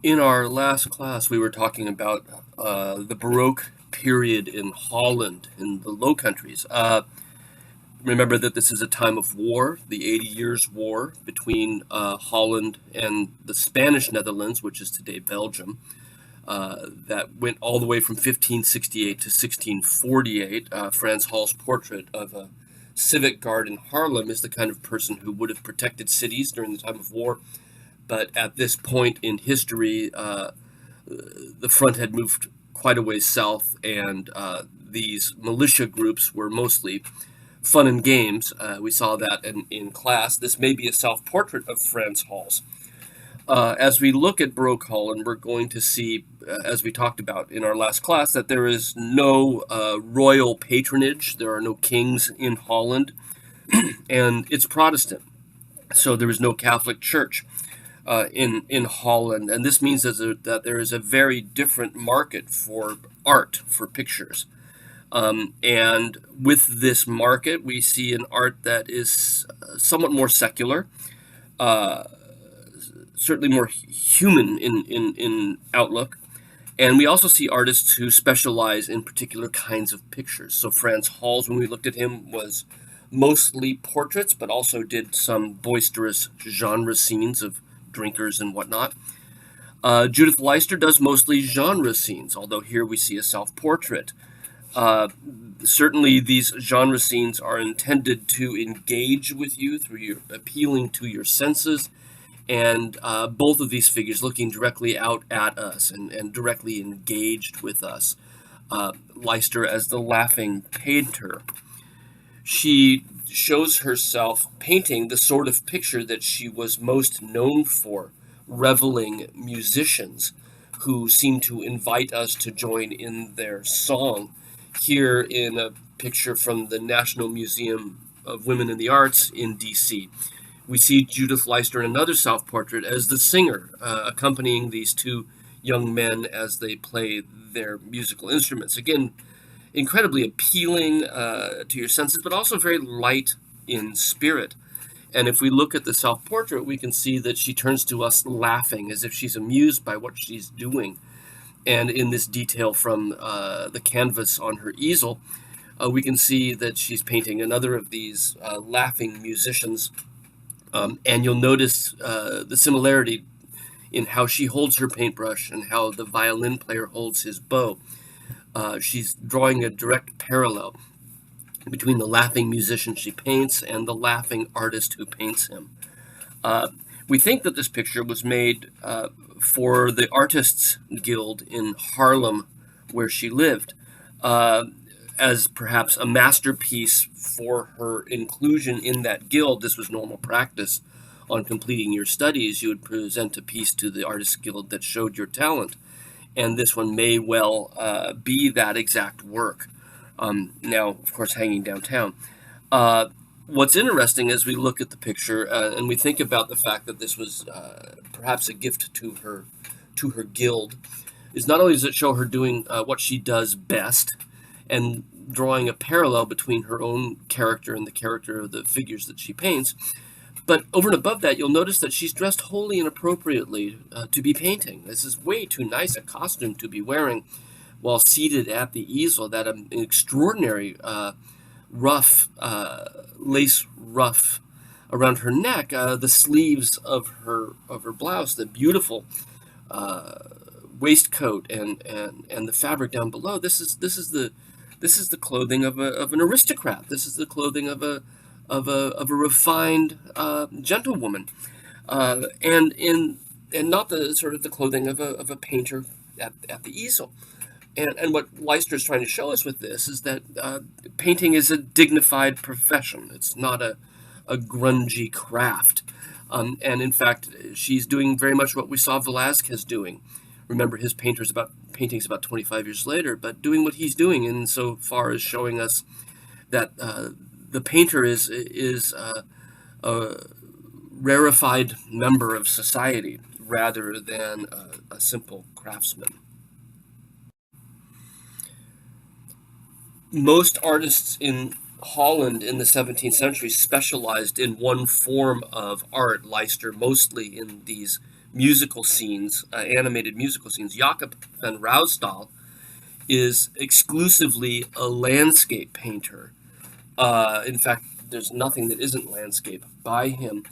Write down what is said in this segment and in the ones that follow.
In our last class, we were talking about the Baroque period in Holland, in the Low Countries. Remember that this is a time of war, the 80 Years' War between Holland and the Spanish Netherlands, which is today Belgium, that went all the way from 1568 to 1648. Frans Hal's portrait of a civic guard in Haarlem is the kind of person who would have protected cities during the time of war. But at this point in history, the front had moved quite a ways south, and these militia groups were mostly fun and games. We saw that in class. This may be a self-portrait of Frans Hals. As we look at Baroque Holland, we're going to see, as we talked about in our last class, that there is no royal patronage. There are no kings in Holland, and it's Protestant. So there is no Catholic Church in Holland, and this means that there is a very different market for art, for pictures. And with this market, we see an art that is somewhat more secular, certainly more human in outlook. And we also see artists who specialize in particular kinds of pictures. So Frans Hals, when we looked at him, was mostly portraits, but also did some boisterous genre scenes of drinkers and whatnot. Judith Leister does mostly genre scenes, although here we see a self-portrait. Certainly these genre scenes are intended to engage with you through your appealing to your senses, and both of these figures looking directly out at us and directly engaged with us. Leister as the laughing painter. She shows herself painting the sort of picture that she was most known for, reveling musicians who seem to invite us to join in their song. Here in a picture from the National Museum of Women in the Arts in D.C., we see Judith Leister in another self-portrait as the singer, accompanying these two young men as they play their musical instruments. Again, incredibly appealing to your senses, but also very light in spirit. And if we look at the self-portrait, we can see that she turns to us laughing, as if she's amused by what she's doing. And in this detail from the canvas on her easel, we can see that she's painting another of these laughing musicians. And you'll notice the similarity in how she holds her paintbrush and how the violin player holds his bow. She's drawing a direct parallel between the laughing musician she paints and the laughing artist who paints him. We think that this picture was made for the Artists Guild in Haarlem, where she lived, as perhaps a masterpiece for her inclusion in that guild. This was normal practice. On completing your studies, you would present a piece to the Artists Guild that showed your talent, and this one may well be that exact work. Now, of course, hanging downtown. What's interesting as we look at the picture and we think about the fact that this was perhaps a gift to her guild, is not only does it show her doing what she does best and drawing a parallel between her own character and the character of the figures that she paints, but over and above that, you'll notice that she's dressed wholly inappropriately to be painting. This is way too nice a costume to be wearing while seated at the easel. That an extraordinary lace ruff around her neck, the sleeves of her blouse, the beautiful waistcoat, and the fabric down below. This is the clothing of an aristocrat. This is the clothing of a refined gentlewoman, and not the sort of the clothing of a painter at the easel. And what Leister is trying to show us with this is that painting is a dignified profession. It's not a grungy craft. And in fact, she's doing very much what we saw Velázquez doing. Remember, his paintings about 25 years later, but doing what he's doing insofar as showing us that the painter is a rarefied member of society rather than a simple craftsman. Most artists in Holland in the 17th century specialized in one form of art, Leicester mostly in these musical scenes, animated musical scenes. Jacob van Ruisdael is exclusively a landscape painter. In fact, there's nothing that isn't landscape by him.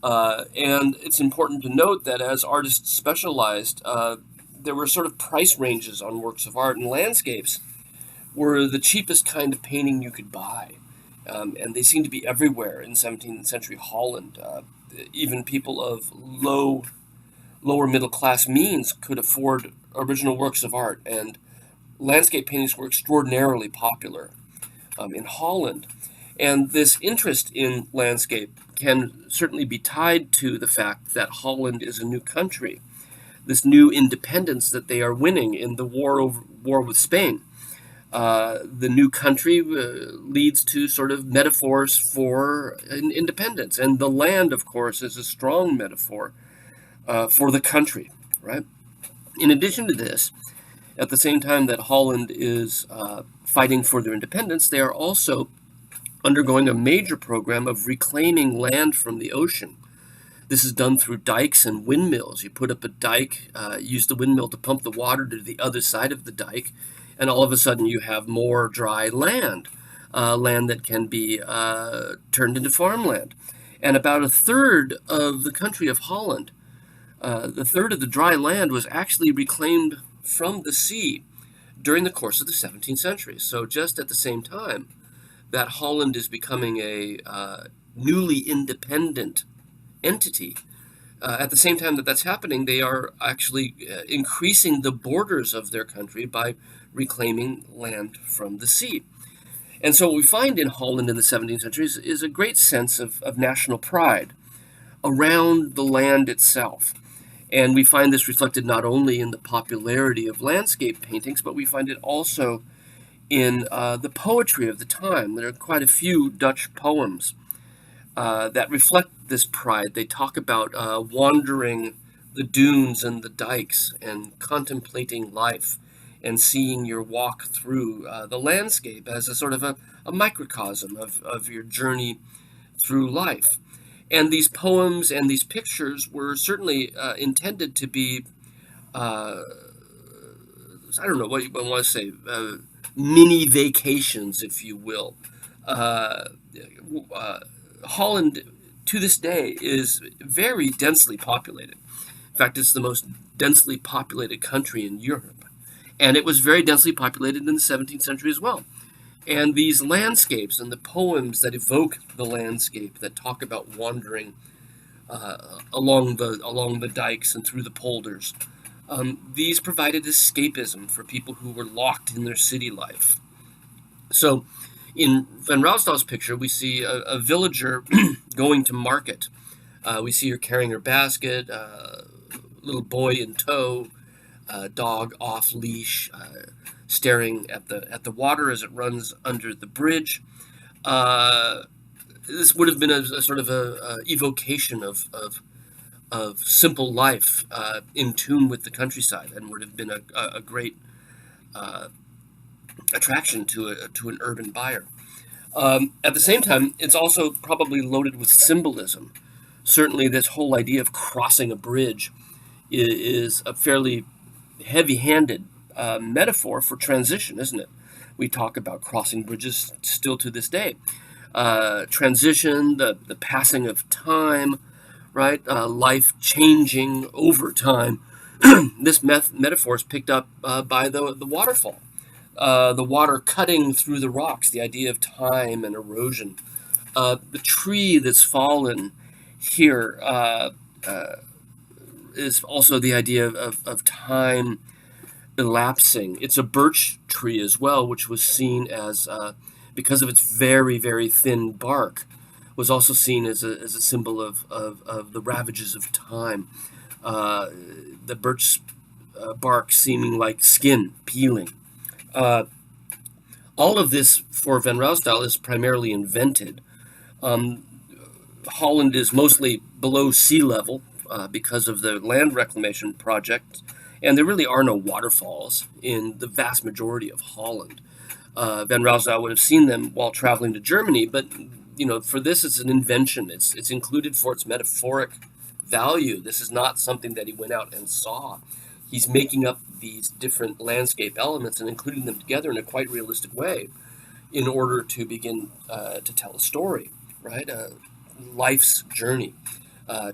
And it's important to note that as artists specialized, there were sort of price ranges on works of art, and landscapes were the cheapest kind of painting you could buy. And they seemed to be everywhere in 17th century Holland. Even people of lower middle class means could afford original works of art, and landscape paintings were extraordinarily popular in Holland. And this interest in landscape can certainly be tied to the fact that Holland is a new country, this new independence that they are winning in the war with Spain. The new country leads to sort of metaphors for independence, and the land, of course, is a strong metaphor for the country, right? In addition to this, at the same time that Holland is fighting for their independence, they are also undergoing a major program of reclaiming land from the ocean. This is done through dikes and windmills. You put up a dike, use the windmill to pump the water to the other side of the dike, and all of a sudden you have more dry land, land that can be turned into farmland. And about a third of the country of Holland, the third of the dry land, was actually reclaimed from the sea during the course of the 17th century. So just at the same time that Holland is becoming a newly independent entity, at the same time that that's happening, they are actually increasing the borders of their country by reclaiming land from the sea. And so what we find in Holland in the 17th century is a great sense of national pride around the land itself. And we find this reflected not only in the popularity of landscape paintings, but we find it also in the poetry of the time. There are quite a few Dutch poems that reflect this pride. They talk about wandering the dunes and the dikes and contemplating life and seeing your walk through the landscape as a sort of a microcosm of your journey through life. And these poems and these pictures were certainly intended to be, I don't know what you want to say, mini vacations, if you will. Holland, to this day, is very densely populated. In fact, it's the most densely populated country in Europe. And it was very densely populated in the 17th century as well. And these landscapes and the poems that evoke the landscape, that talk about wandering along the dikes and through the polders, these provided escapism for people who were locked in their city life. So in Van Ruisdael's picture, we see a villager going to market. We see her carrying her basket, little boy in tow, dog off leash, staring at the water as it runs under the bridge. This would have been a sort of a evocation of simple life in tune with the countryside, and would have been a great attraction to an urban buyer. At the same time, it's also probably loaded with symbolism. Certainly, this whole idea of crossing a bridge is a fairly heavy-handed metaphor for transition, isn't it? We talk about crossing bridges still to this day. Transition, the passing of time, right? Life changing over time. This metaphor is picked up by the waterfall. The water cutting through the rocks, the idea of time and erosion. The tree that's fallen here is also the idea of time elapsing. It's a birch tree as well, which was seen as, because of its very, very thin bark, was also seen as a symbol of the ravages of time. The birch bark seeming like skin peeling. All of this for Van Ruisdael is primarily invented. Holland is mostly below sea level because of the land reclamation project, and there really are no waterfalls in the vast majority of Holland. Van Rausdal would have seen them while traveling to Germany, but for this, it's an invention. It's included for its metaphoric value. This is not something that he went out and saw. He's making up these different landscape elements and including them together in a quite realistic way in order to begin to tell a story, right? Life's journey,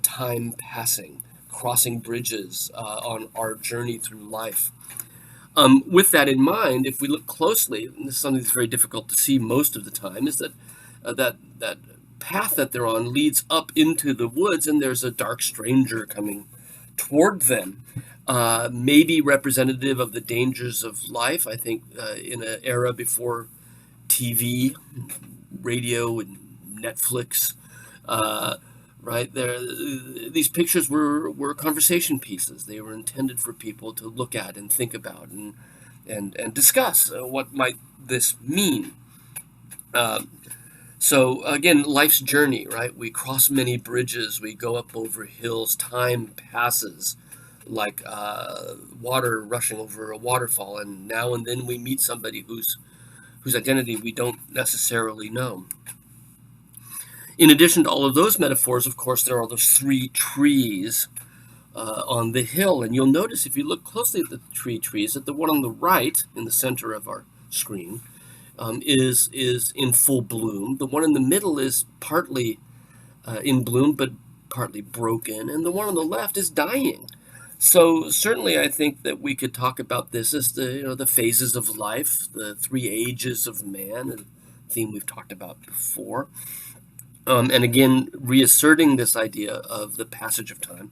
time passing, crossing bridges on our journey through life. With that in mind, if we look closely, and this is something that's very difficult to see most of the time, is that that path that they're on leads up into the woods, and there's a dark stranger coming toward them, maybe representative of the dangers of life. I think in an era before TV, radio, and Netflix, right there, these pictures were conversation pieces. They were intended for people to look at and think about and discuss what might this mean. So again, life's journey, right? We cross many bridges. We go up over hills. Time passes like water rushing over a waterfall, and now and then we meet somebody whose identity we don't necessarily know. In addition to all of those metaphors, of course, there are those three trees on the hill. And you'll notice if you look closely at the trees, that the one on the right in the center of our screen is in full bloom. The one in the middle is partly in bloom, but partly broken. And the one on the left is dying. So certainly I think that we could talk about this as the phases of life, the three ages of man, a theme we've talked about before. And again, reasserting this idea of the passage of time.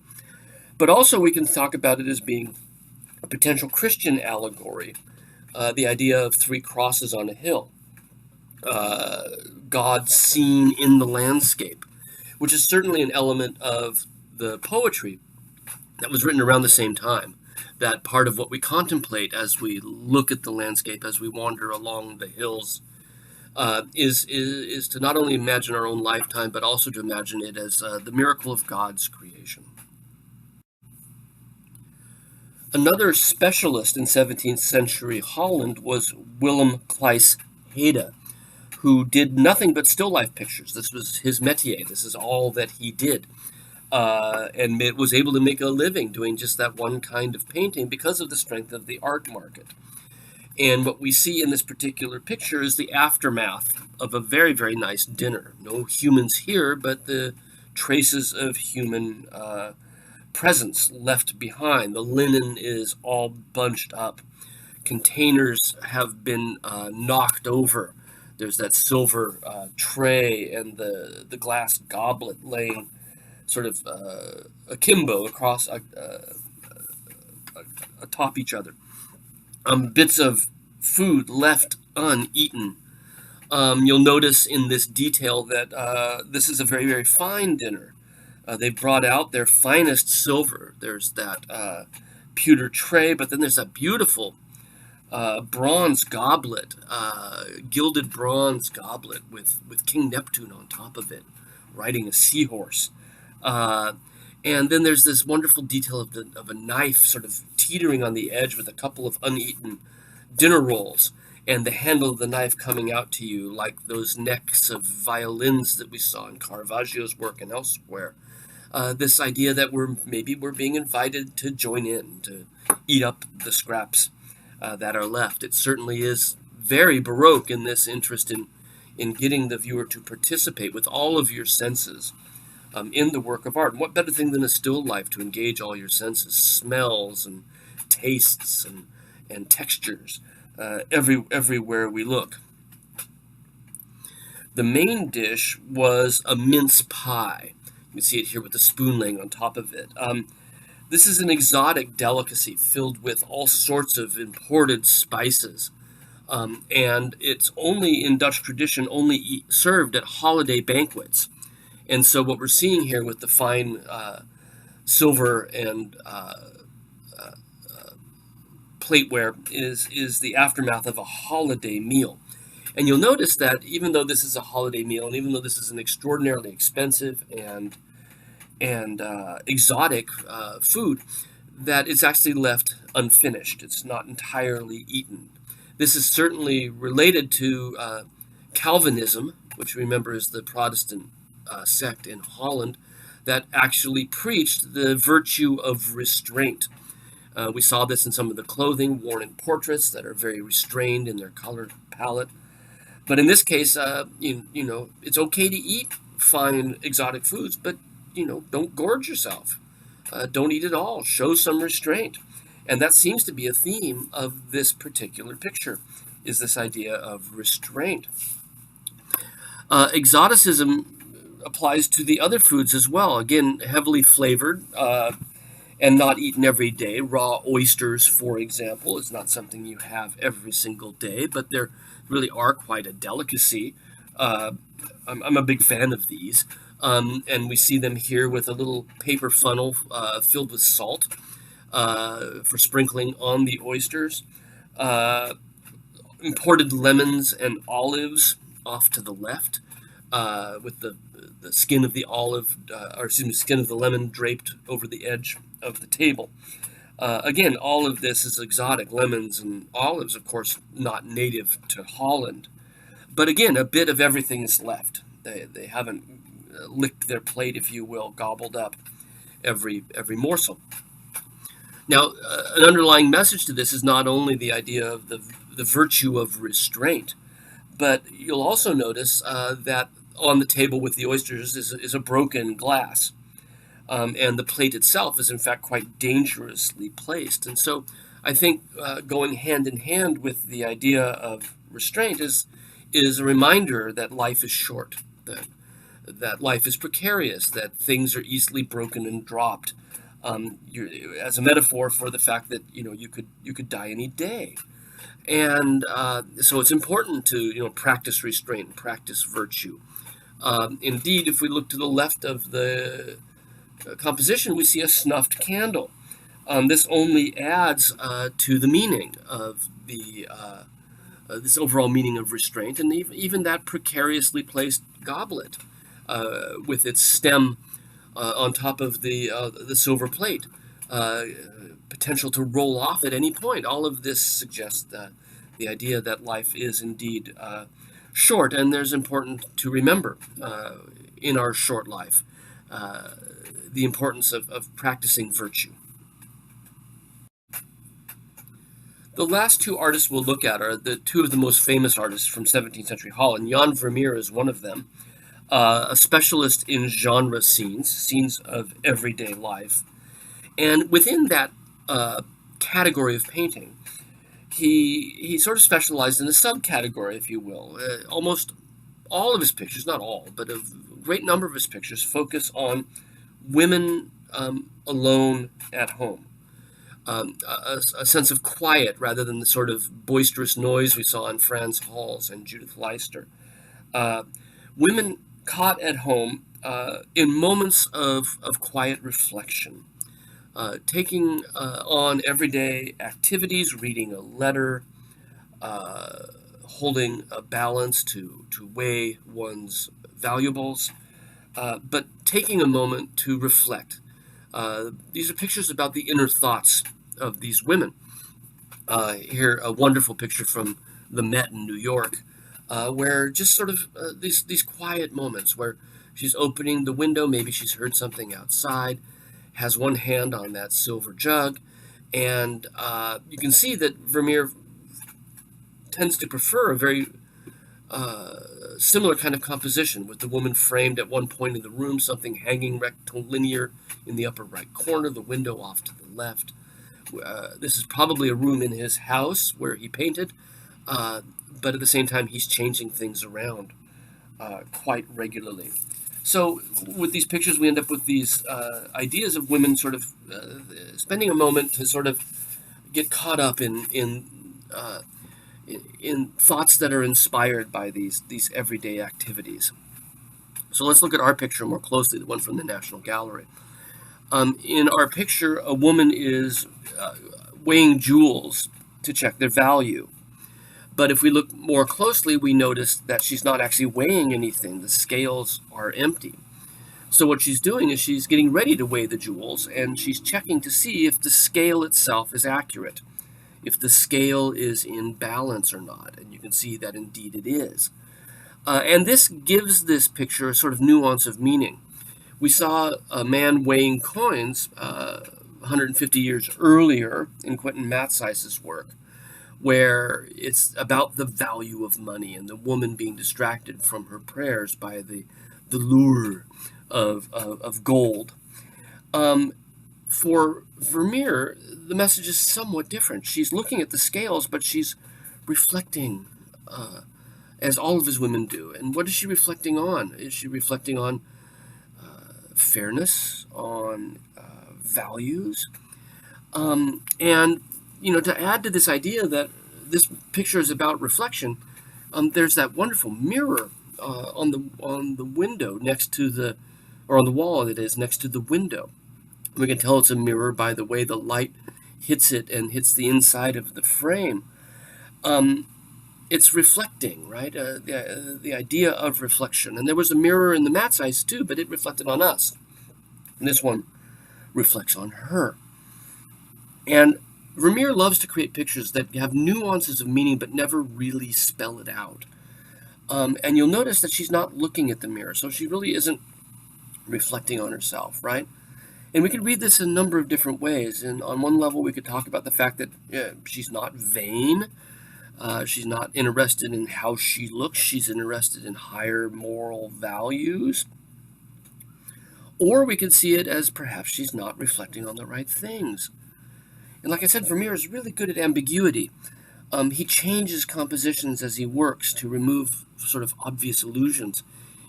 But also we can talk about it as being a potential Christian allegory, the idea of three crosses on a hill, God seen in the landscape, which is certainly an element of the poetry that was written around the same time. That part of what we contemplate as we look at the landscape, as we wander along the hills, is to not only imagine our own lifetime, but also to imagine it as the miracle of God's creation. Another specialist in 17th century Holland was Willem Kleis Hede, who did nothing but still life pictures. This was his métier. This is all that he did. And was able to make a living doing just that one kind of painting because of the strength of the art market. And what we see in this particular picture is the aftermath of a very, very nice dinner. No humans here, but the traces of human presence left behind. The linen is all bunched up. Containers have been knocked over. There's that silver tray and the glass goblet laying sort of akimbo across atop each other. Bits of food left uneaten. You'll notice in this detail that this is a very, very fine dinner. They brought out their finest silver. There's that pewter tray, but then there's that beautiful bronze goblet, gilded bronze goblet with King Neptune on top of it, riding a seahorse. And then there's this wonderful detail of a knife sort of teetering on the edge with a couple of uneaten dinner rolls, and the handle of the knife coming out to you like those necks of violins that we saw in Caravaggio's work and elsewhere. This idea that we're being invited to join in, to eat up the scraps that are left. It certainly is very Baroque in this interest in getting the viewer to participate with all of your senses in the work of art. And what better thing than a still life to engage all your senses, smells and tastes and textures everywhere we look. The main dish was a mince pie. You can see it here with the spoon laying on top of it. This is an exotic delicacy filled with all sorts of imported spices. And it's only in Dutch tradition served at holiday banquets. And so what we're seeing here with the fine silver and plateware is the aftermath of a holiday meal. And you'll notice that even though this is a holiday meal, and even though this is an extraordinarily expensive and exotic food, that it's actually left unfinished. It's not entirely eaten. This is certainly related to Calvinism, which remember is the Protestant sect in Holland that actually preached the virtue of restraint. We saw this in some of the clothing worn in portraits that are very restrained in their color palette. But in this case, it's okay to eat fine exotic foods, but don't gorge yourself. Don't eat it all. Show some restraint. And that seems to be a theme of this particular picture, is this idea of restraint. Exoticism applies to the other foods as well. Again, heavily flavored and not eaten every day. Raw oysters, for example, is not something you have every single day, but they really are quite a delicacy. I'm a big fan of these. And we see them here with a little paper funnel filled with salt for sprinkling on the oysters. Imported lemons and olives off to the left, with the skin of the skin of the lemon draped over the edge of the table. Again, all of this is exotic. Lemons and olives, of course, not native to Holland. But again, a bit of everything is left. They haven't licked their plate, if you will, gobbled up every morsel. Now, an underlying message to this is not only the idea of the virtue of restraint, but you'll also notice that on the table with the oysters is a broken glass. And the plate itself is, in fact, quite dangerously placed. And so I think going hand in hand with the idea of restraint is a reminder that life is short, that life is precarious, that things are easily broken and dropped, as a metaphor for the fact that you could die any day. And so it's important to practice restraint, practice virtue. Indeed, if we look to the left of the composition, we see a snuffed candle. This only adds to the meaning of this overall meaning of restraint, and even that precariously placed goblet with its stem on top of the silver plate, potential to roll off at any point. All of this suggests the idea that life is indeed short, and there's important to remember in our short life the importance of practicing virtue. The last two artists we'll look at are the two of the most famous artists from 17th century Holland. Jan Vermeer is one of them, a specialist in genre scenes of everyday life. And within that category of painting, he sort of specialized in a subcategory, if you will. Almost all of his pictures, not all, but a great number of his pictures focus on women alone at home. A sense of quiet rather than the sort of boisterous noise we saw in Franz Hals and Judith Leister. Women caught at home in moments of quiet reflection, taking on everyday activities, reading a letter, holding a balance to weigh one's valuables, but taking a moment to reflect. These are pictures about the inner thoughts of these women. Here, a wonderful picture from the Met in New York, where just sort of these quiet moments where she's opening the window, maybe she's heard something outside, has one hand on that silver jug, and you can see that Vermeer tends to prefer a very similar kind of composition, with the woman framed at one point in the room, something hanging rectilinear in the upper right corner, the window off to the left. This is probably a room in his house where he painted, but at the same time he's changing things around quite regularly. So with these pictures we end up with these ideas of women sort of spending a moment to sort of get caught up in thoughts that are inspired by these everyday activities. So let's look at our picture more closely, the one from the National Gallery. In our picture, a woman is weighing jewels to check their value. But if we look more closely, we notice that she's not actually weighing anything. The scales are empty. So what she's doing is she's getting ready to weigh the jewels, and she's checking to see if the scale itself is accurate, if the scale is in balance or not. And you can see that indeed it is. And this gives this picture a sort of nuance of meaning. We saw a man weighing coins 150 years earlier in Quentin Matsys' work, where it's about the value of money and the woman being distracted from her prayers by the lure of gold. For Vermeer, the message is somewhat different. She's looking at the scales, but she's reflecting, as all of his women do. And what is she reflecting on? Is she reflecting on fairness, on values? And to add to this idea that this picture is about reflection, there's that wonderful mirror on the window next to or on the wall that is next to the window. We can tell it's a mirror by the way the light hits it and hits the inside of the frame. It's reflecting, right? The idea of reflection. And there was a mirror in the Matsys too, but it reflected on us. And this one reflects on her. And Vermeer loves to create pictures that have nuances of meaning but never really spell it out. And you'll notice that she's not looking at the mirror, so she really isn't reflecting on herself, right? And we could read this in a number of different ways. And on one level, we could talk about the fact that she's not vain. She's not interested in how she looks. She's interested in higher moral values. Or we could see it as perhaps she's not reflecting on the right things. And like I said, Vermeer is really good at ambiguity. He changes compositions as he works to remove sort of obvious illusions.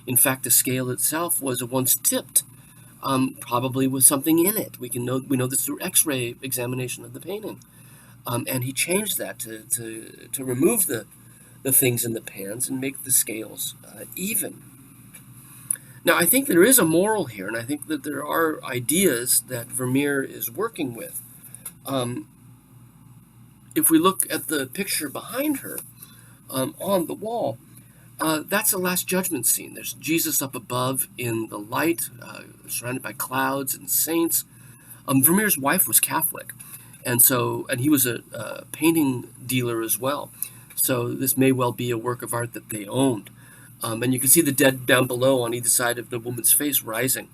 In fact, the scale itself was once tipped, probably with something in it. We know this through X-ray examination of the painting. And he changed that to remove the things in the pans and make the scales even. Now, I think there is a moral here, and I think that there are ideas that Vermeer is working with. If we look at the picture behind her on the wall, that's the Last Judgment scene. There's Jesus up above in the light, surrounded by clouds and saints. Vermeer's wife was Catholic, and he was a painting dealer as well. So this may well be a work of art that they owned. And you can see the dead down below on either side of the woman's face rising.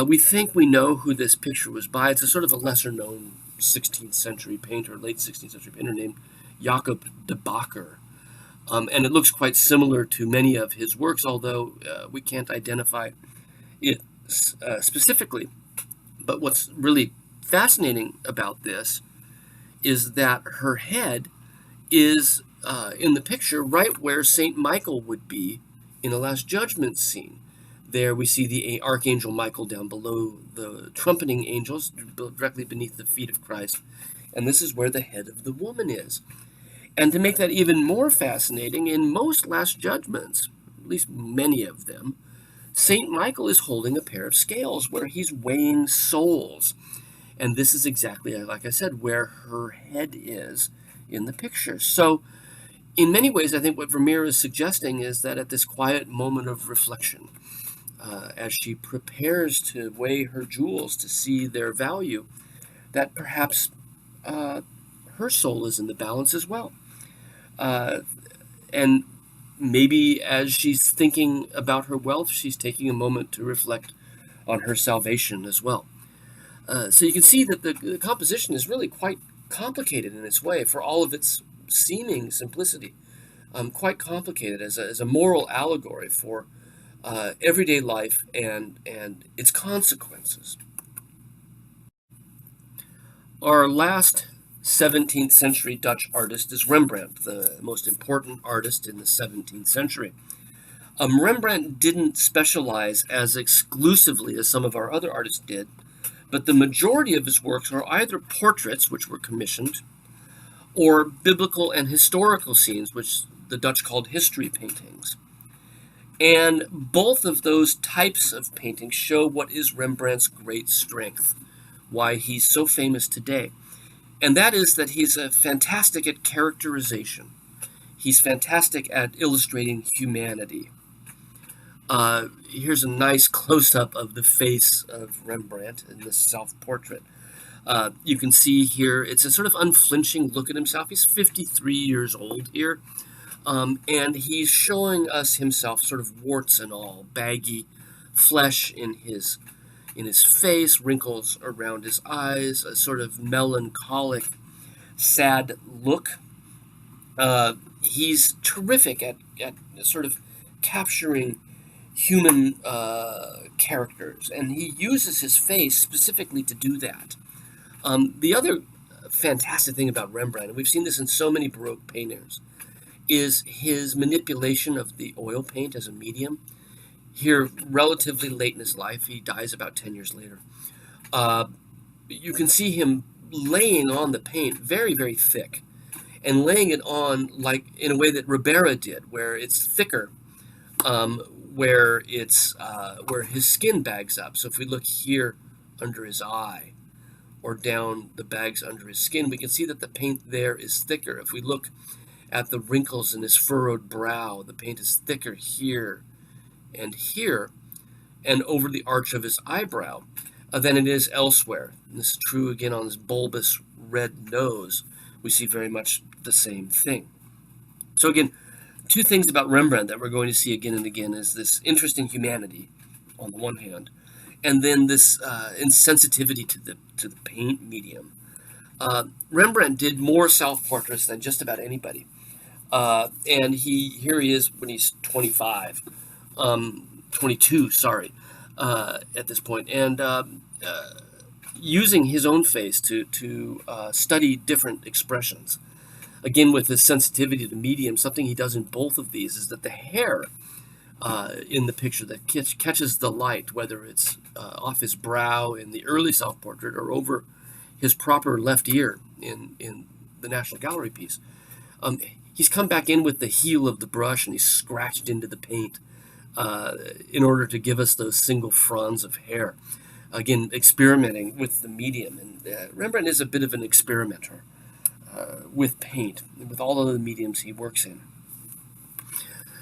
We think we know who this picture was by. It's a sort of a lesser-known 16th century painter, late 16th century painter named Jacob de Bakker. And it looks quite similar to many of his works, although we can't identify it specifically. But what's really fascinating about this is that her head is in the picture right where St. Michael would be in the Last Judgment scene. There we see the Archangel Michael down below the trumpeting angels, directly beneath the feet of Christ. And this is where the head of the woman is. And to make that even more fascinating, in most Last Judgments, at least many of them, St. Michael is holding a pair of scales where he's weighing souls. And this is exactly, like I said, where her head is in the picture. So in many ways, I think what Vermeer is suggesting is that at this quiet moment of reflection, as she prepares to weigh her jewels to see their value, that perhaps her soul is in the balance as well. And maybe as she's thinking about her wealth, she's taking a moment to reflect on her salvation as well. So you can see that the composition is really quite complicated in its way, for all of its seeming simplicity. Quite complicated as a moral allegory for everyday life and its consequences. Our last 17th century Dutch artist is Rembrandt, the most important artist in the 17th century. Rembrandt didn't specialize as exclusively as some of our other artists did, but the majority of his works are either portraits, which were commissioned, or biblical and historical scenes, which the Dutch called history paintings. And both of those types of paintings show what is Rembrandt's great strength, why he's so famous today. And that is that he's fantastic at characterization. He's fantastic at illustrating humanity. Here's a nice close-up of the face of Rembrandt in this self-portrait. You can see here, it's a sort of unflinching look at himself. He's 53 years old here, and he's showing us himself sort of warts and all, baggy flesh in his face, wrinkles around his eyes, a sort of melancholic, sad look. He's terrific at sort of capturing human characters, and he uses his face specifically to do that. The other fantastic thing about Rembrandt, and we've seen this in so many Baroque painters, is his manipulation of the oil paint as a medium. Here, relatively late in his life, he dies about 10 years later. You can see him laying on the paint very, very thick, and laying it on like in a way that Ribera did, where it's thicker, where his skin bags up. So if we look here under his eye, or down the bags under his skin, we can see that the paint there is thicker. If we look at the wrinkles in his furrowed brow, the paint is thicker here and here, and over the arch of his eyebrow, than it is elsewhere. And this is true again on his bulbous red nose. We see very much the same thing. So again, two things about Rembrandt that we're going to see again and again is this interesting humanity on the one hand, and then this insensitivity to the paint medium. Rembrandt did more self-portraits than just about anybody, and here he is when he's 22, sorry, at this point, and using his own face to study different expressions. Again, with his sensitivity to medium, something he does in both of these is that the hair in the picture that catches the light, whether it's off his brow in the early self-portrait or over his proper left ear in the National Gallery piece, he's come back in with the heel of the brush and he's scratched into the paint in order to give us those single fronds of hair. Again, experimenting with the medium. And Rembrandt is a bit of an experimenter with paint, with all of the mediums he works in.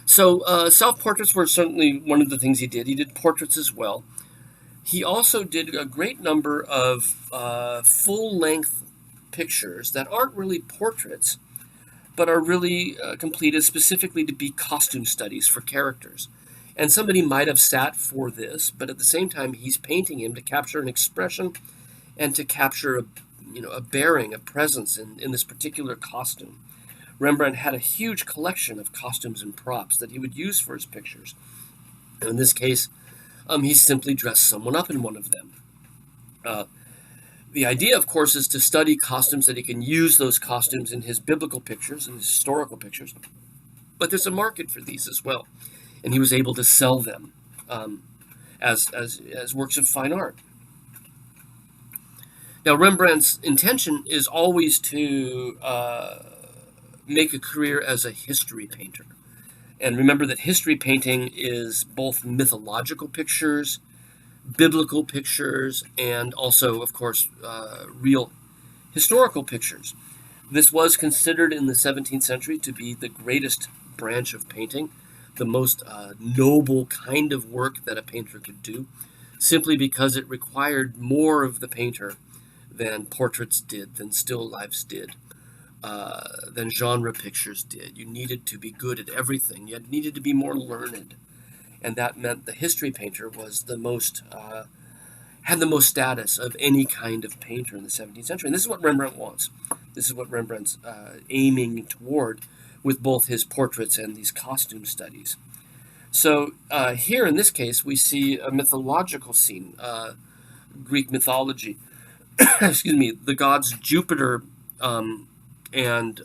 So self-portraits were certainly one of the things he did. He did portraits as well. He also did a great number of full-length pictures that aren't really portraits, but are really completed specifically to be costume studies for characters. And somebody might have sat for this, but at the same time, he's painting him to capture an expression and to capture a bearing, a presence in this particular costume. Rembrandt had a huge collection of costumes and props that he would use for his pictures. And in this case, he simply dressed someone up in one of them. The idea, of course, is to study costumes that he can use those costumes in his biblical pictures and his historical pictures. But there's a market for these as well, and he was able to sell them as works of fine art. Now, Rembrandt's intention is always to make a career as a history painter. And remember that history painting is both mythological pictures, biblical pictures, and also, of course, real historical pictures. This was considered in the 17th century to be the greatest branch of painting, the most noble kind of work that a painter could do, simply because it required more of the painter than portraits did, than still lifes did, than genre pictures did. You needed to be good at everything. You needed to be more learned. And that meant the history painter was the most, had the most status of any kind of painter in the 17th century. And this is what Rembrandt wants. This is what Rembrandt's aiming toward with both his portraits and these costume studies. So here in this case, we see a mythological scene, Greek mythology. Excuse me, the gods Jupiter and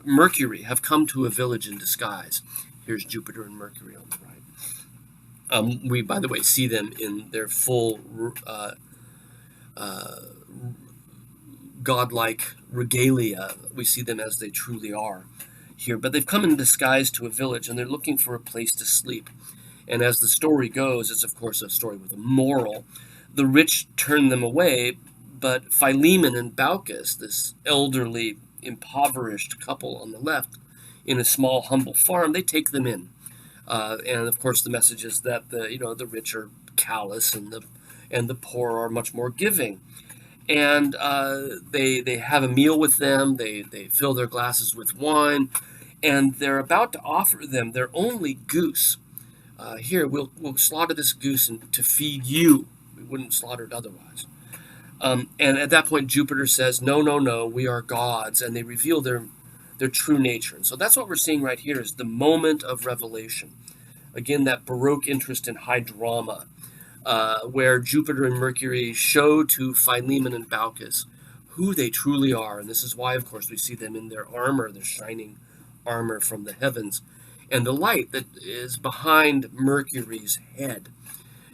Mercury have come to a village in disguise. Here's Jupiter and Mercury on the right. We, by the way, see them in their full godlike regalia. We see them as they truly are here. But they've come in disguise to a village, and they're looking for a place to sleep. And as the story goes, it's, of course, a story with a moral. The rich turn them away, but Philemon and Baucis, this elderly, impoverished couple on the left, in a small, humble farm, they take them in. And of course, the message is that the rich are callous and and the poor are much more giving. And they have a meal with them. They fill their glasses with wine, and they're about to offer them their only goose. Here, we'll slaughter this goose to feed you. We wouldn't slaughter it otherwise. And at that point, Jupiter says, "No, no, no, we are gods," and they reveal their true nature. And so that's what we're seeing right here is the moment of revelation. Again, that Baroque interest in high drama, where Jupiter and Mercury show to Philemon and Baucis who they truly are. And this is why, of course, we see them in their armor, their shining armor from the heavens. And the light that is behind Mercury's head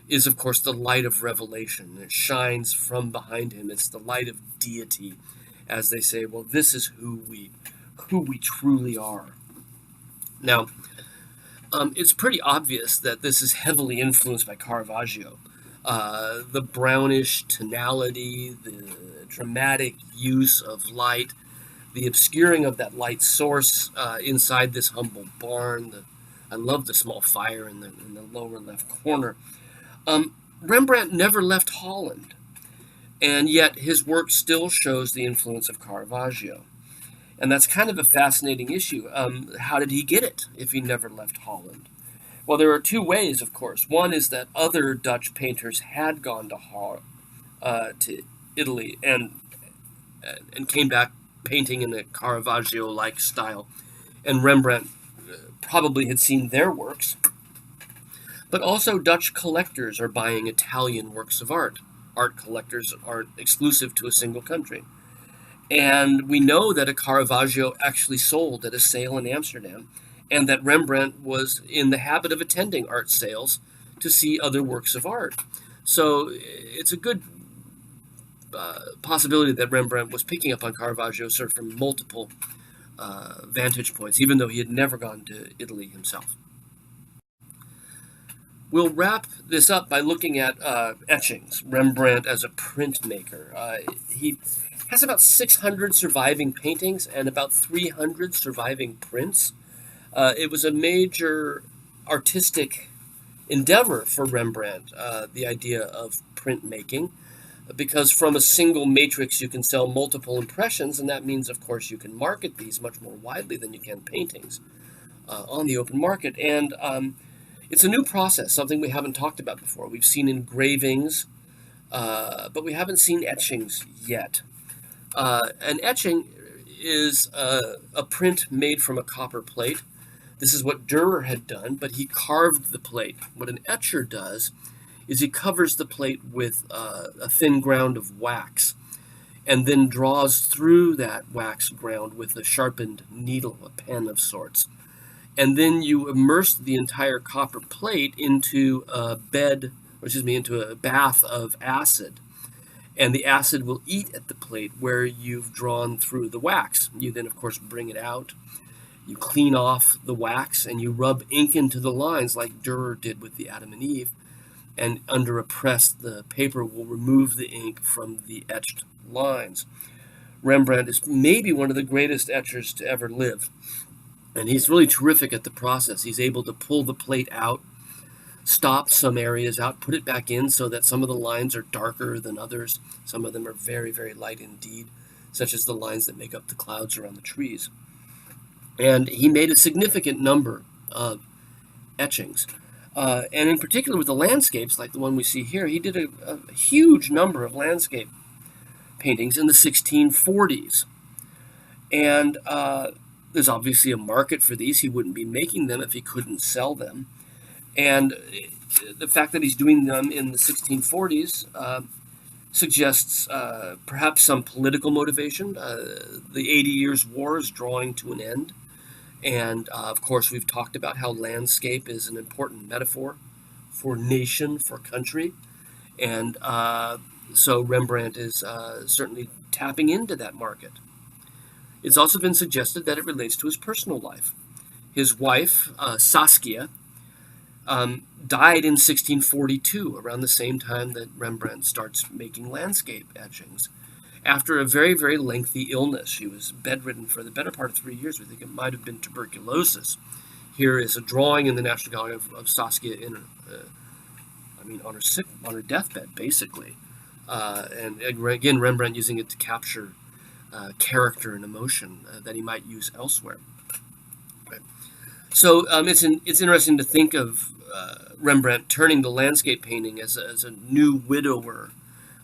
is, of course, the light of revelation. It shines from behind him. It's the light of deity, as they say, well, this is who we truly are. Now, it's pretty obvious that this is heavily influenced by Caravaggio. The brownish tonality, the dramatic use of light, the obscuring of that light source inside this humble barn. I love the small fire in the lower left corner. Rembrandt never left Holland, and yet his work still shows the influence of Caravaggio. And that's kind of a fascinating issue. How did he get it if he never left Holland? Well, there are two ways, of course. One is that other Dutch painters had gone to Italy and came back painting in a Caravaggio-like style, and Rembrandt probably had seen their works. But also Dutch collectors are buying Italian works of art. Art collectors aren't exclusive to a single country. And we know that a Caravaggio actually sold at a sale in Amsterdam, and that Rembrandt was in the habit of attending art sales to see other works of art. So it's a good possibility that Rembrandt was picking up on Caravaggio sort of from multiple vantage points, even though he had never gone to Italy himself. We'll wrap this up by looking at etchings, Rembrandt as a printmaker. He has about 600 surviving paintings and about 300 surviving prints. It was a major artistic endeavor for Rembrandt, the idea of printmaking, because from a single matrix you can sell multiple impressions, and that means, of course, you can market these much more widely than you can paintings on the open market. And it's a new process, something we haven't talked about before. We've seen engravings, but we haven't seen etchings yet. An etching is a print made from a copper plate. This is what Dürer had done, but he carved the plate. What an etcher does is he covers the plate with a thin ground of wax and then draws through that wax ground with a sharpened needle, a pen of sorts. And then you immerse the entire copper plate into a bath of acid. And the acid will eat at the plate where you've drawn through the wax. You then, of course, bring it out. You clean off the wax and you rub ink into the lines like Dürer did with the Adam and Eve. And under a press, the paper will remove the ink from the etched lines. Rembrandt is maybe one of the greatest etchers to ever live. And he's really terrific at the process. He's able to pull the plate out, stop some areas out, put it back in so that some of the lines are darker than others. Some of them are very, very light indeed, such as the lines that make up the clouds around the trees. And he made a significant number of etchings. And in particular with the landscapes, like the one we see here, he did a huge number of landscape paintings in the 1640s. And there's obviously a market for these. He wouldn't be making them if he couldn't sell them. And the fact that he's doing them in the 1640s suggests perhaps some political motivation. The 80 Years' War is drawing to an end. And, of course, we've talked about how landscape is an important metaphor for nation, for country. And so Rembrandt is certainly tapping into that market. It's also been suggested that it relates to his personal life. His wife, Saskia, died in 1642, around the same time that Rembrandt starts making landscape etchings. After a very, very lengthy illness, she was bedridden for the better part of 3 years. We think it might have been tuberculosis. Here is a drawing in the National Gallery of Saskia in I mean, on her deathbed, basically. And again, Rembrandt using it to capture character and emotion that he might use elsewhere. Right. So it's interesting to think of Rembrandt turning to landscape painting as a new widower,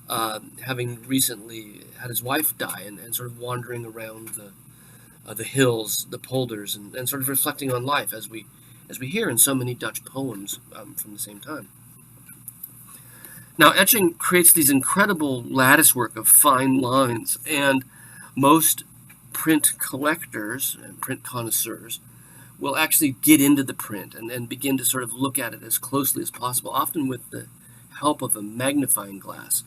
having recently had his wife die, and sort of wandering around the hills, the polders, and sort of reflecting on life as we hear in so many Dutch poems from the same time. Now, etching creates these incredible lattice work of fine lines, and most print collectors and print connoisseurs will actually get into the print and begin to sort of look at it as closely as possible, often with the help of a magnifying glass.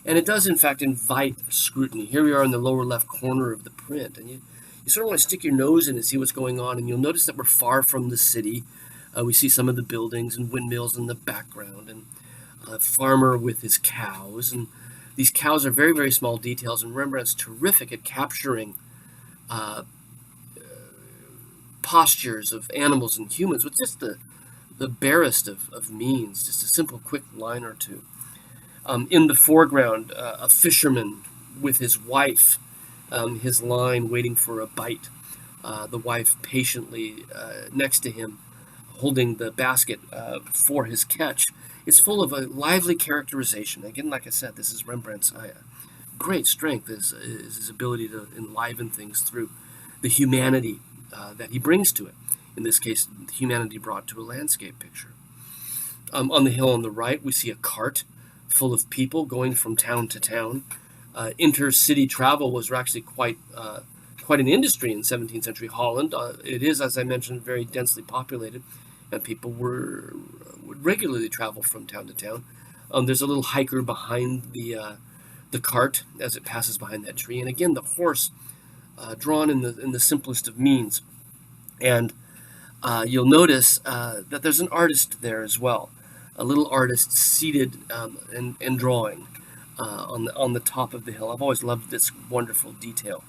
And it does, in fact, invite scrutiny. Here we are in the lower left corner of the print, and you sort of want to stick your nose in and see what's going on, and you'll notice that we're far from the city. We see some of the buildings and windmills in the background, and a farmer with his cows. And these cows are very, very small details, and Rembrandt's terrific at capturing postures of animals and humans with just the barest of means, just a simple, quick line or two. In the foreground, a fisherman with his wife, his line waiting for a bite. The wife patiently next to him, holding the basket for his catch. It's full of a lively characterization. Again, like I said, this is Rembrandt's great strength, is his ability to enliven things through the humanity that he brings to it. In this case, humanity brought to a landscape picture. On the hill on the right, we see a cart full of people going from town to town. Intercity travel was actually quite an industry in 17th century Holland. It is, as I mentioned, very densely populated, and people would regularly travel from town to town. There's a little hiker behind the cart as it passes behind that tree, and again, the horse drawn in the simplest of means. And you'll notice that there's an artist there as well, a little artist seated and drawing on the top of the hill. I've always loved this wonderful detail.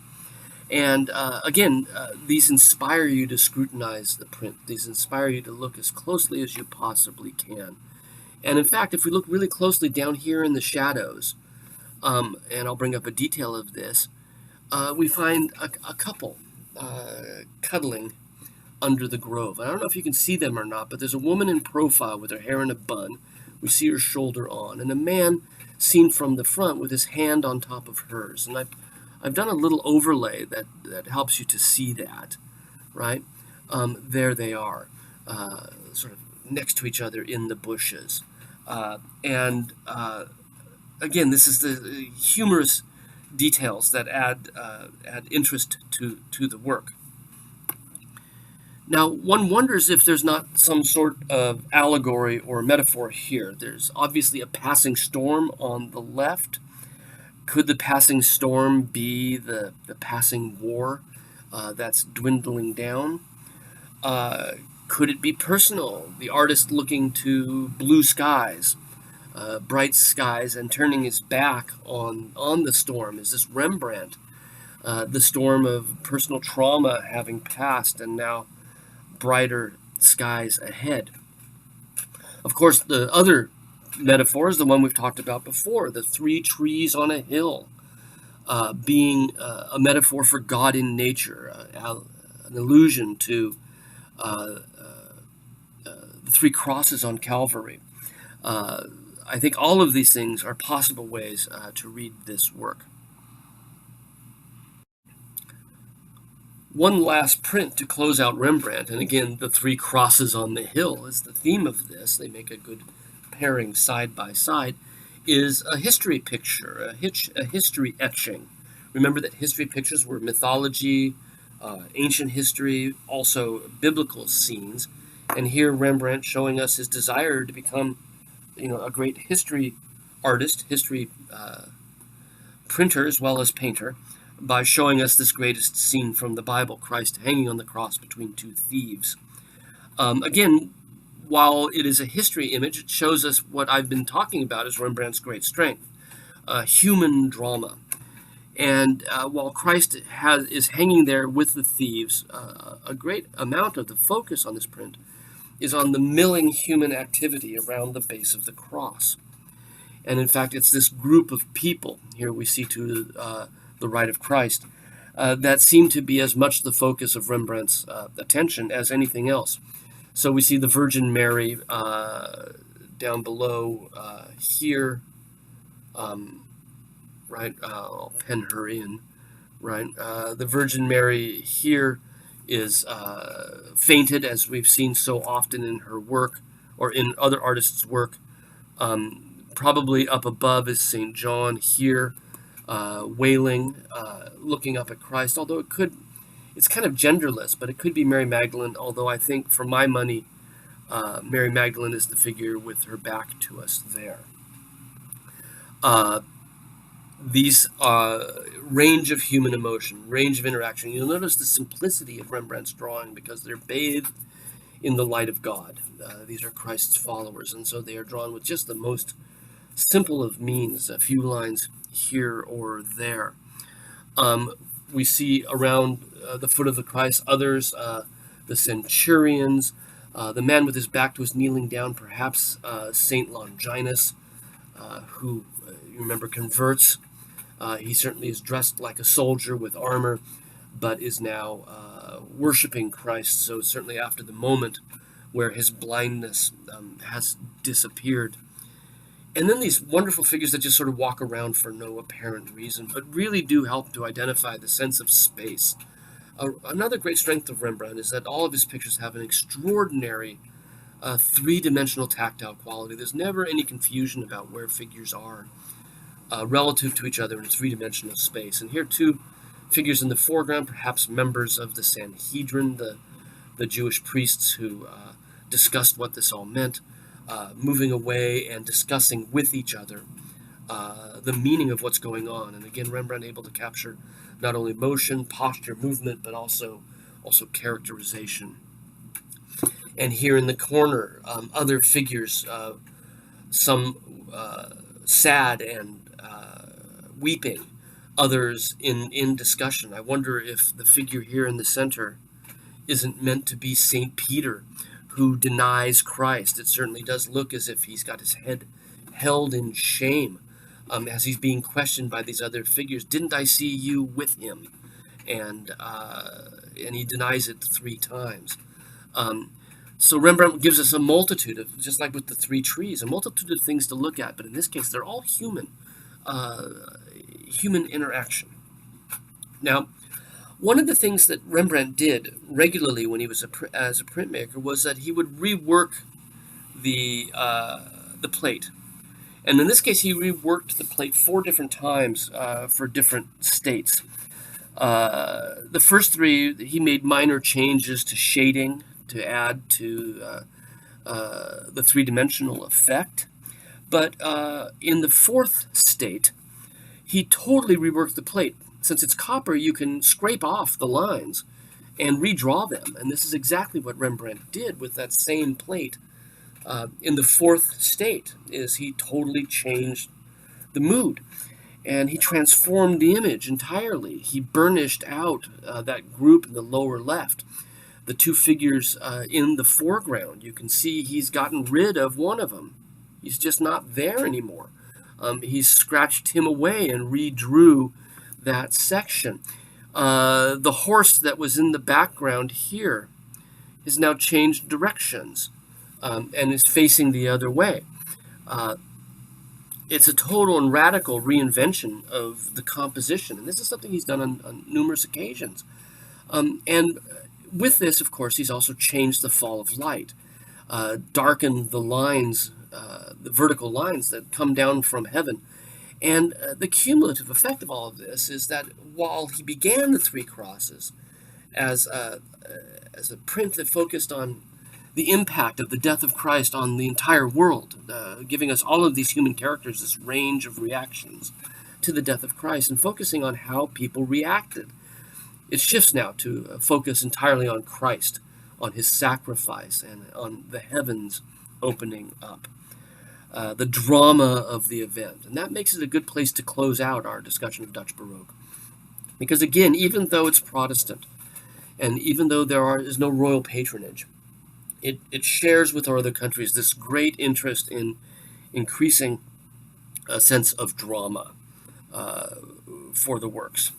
And again, these inspire you to scrutinize the print. These inspire you to look as closely as you possibly can. And in fact, if we look really closely down here in the shadows, and I'll bring up a detail of this, we find a couple cuddling under the grove. I don't know if you can see them or not, but there's a woman in profile with her hair in a bun. We see her shoulder on, and a man seen from the front with his hand on top of hers. And I've done a little overlay that helps you to see that, right? There they are, sort of next to each other in the bushes. And again, this is the humorous details that add interest to the work. Now, one wonders if there's not some sort of allegory or metaphor here. There's obviously a passing storm on the left. Could the passing storm be the passing war that's dwindling down? Could it be personal? The artist looking to blue skies, bright skies, and turning his back on the storm. Is this Rembrandt? The storm of personal trauma having passed and now brighter skies ahead. Of course, the other metaphor is the one we've talked about before, the three trees on a hill, being a metaphor for God in nature, an allusion to the three crosses on Calvary. I think all of these things are possible ways to read this work. One last print to close out Rembrandt, and again, the three crosses on the hill is the theme of this. They make a good pairing side by side, is a history picture, a history etching. Remember that history pictures were mythology, ancient history, also biblical scenes. And here Rembrandt showing us his desire to become, a great history artist, history printer as well as painter, by showing us this greatest scene from the Bible, Christ hanging on the cross between two thieves. Again, while it is a history image, it shows us what I've been talking about as Rembrandt's great strength, human drama. And while Christ is hanging there with the thieves, a great amount of the focus on this print is on the milling human activity around the base of the cross. And in fact, it's this group of people, here we see to the right of Christ, that seem to be as much the focus of Rembrandt's attention as anything else. So we see the Virgin Mary down below here, right? I'll pen her in, right? The Virgin Mary here is fainted, as we've seen so often in her work or in other artists' work. Probably up above is St. John here, wailing, looking up at Christ, although it's kind of genderless, but it could be Mary Magdalene, although I think, for my money, Mary Magdalene is the figure with her back to us there. These range of human emotion, range of interaction. You'll notice the simplicity of Rembrandt's drawing because they're bathed in the light of God. These are Christ's followers, and so they are drawn with just the most simple of means, a few lines here or there. We see around the foot of the Christ others, the centurions, the man with his back to us kneeling down, perhaps Saint Longinus, who, you remember, converts. He certainly is dressed like a soldier with armor, but is now worshiping Christ, so certainly after the moment where his blindness has disappeared. And then these wonderful figures that just sort of walk around for no apparent reason, but really do help to identify the sense of space. Another great strength of Rembrandt is that all of his pictures have an extraordinary three-dimensional tactile quality. There's never any confusion about where figures are relative to each other in three-dimensional space. And here, two figures in the foreground, perhaps members of the Sanhedrin, the Jewish priests who discussed what this all meant, moving away and discussing with each other the meaning of what's going on. And again, Rembrandt able to capture not only motion, posture, movement, but also characterization. And here in the corner, other figures, some sad and weeping, others in discussion. I wonder if the figure here in the center isn't meant to be St. Peter, who denies Christ. It certainly does look as if he's got his head held in shame as he's being questioned by these other figures. Didn't I see you with him? And he denies it 3 times. So Rembrandt gives us a multitude of, just like with the 3 trees, a multitude of things to look at. But in this case, they're all human interaction. Now, one of the things that Rembrandt did regularly when he was as a printmaker was that he would rework the plate. And in this case, he reworked the plate 4 different times for different states. The first 3, he made minor changes to shading to add to the 3-dimensional effect. But in the 4th state, he totally reworked the plate. Since it's copper, you can scrape off the lines and redraw them. And this is exactly what Rembrandt did with that same plate in the 4th state, is he totally changed the mood. And he transformed the image entirely. He burnished out that group in the lower left. The 2 figures in the foreground, you can see he's gotten rid of one of them. He's just not there anymore. He's scratched him away and redrew that section. The horse that was in the background here has now changed directions and is facing the other way. It's a total and radical reinvention of the composition, and this is something he's done on numerous occasions. And with this, of course, he's also changed the fall of light, darkened the lines, the vertical lines that come down from heaven. And the cumulative effect of all of this is that while he began the 3 crosses as a print that focused on the impact of the death of Christ on the entire world, giving us all of these human characters, this range of reactions to the death of Christ, and focusing on how people reacted, it shifts now to focus entirely on Christ, on his sacrifice, and on the heavens opening up. The drama of the event. And that makes it a good place to close out our discussion of Dutch Baroque. Because again, even though it's Protestant, and even though there is no royal patronage, it shares with our other countries this great interest in increasing a sense of drama uh, for the works.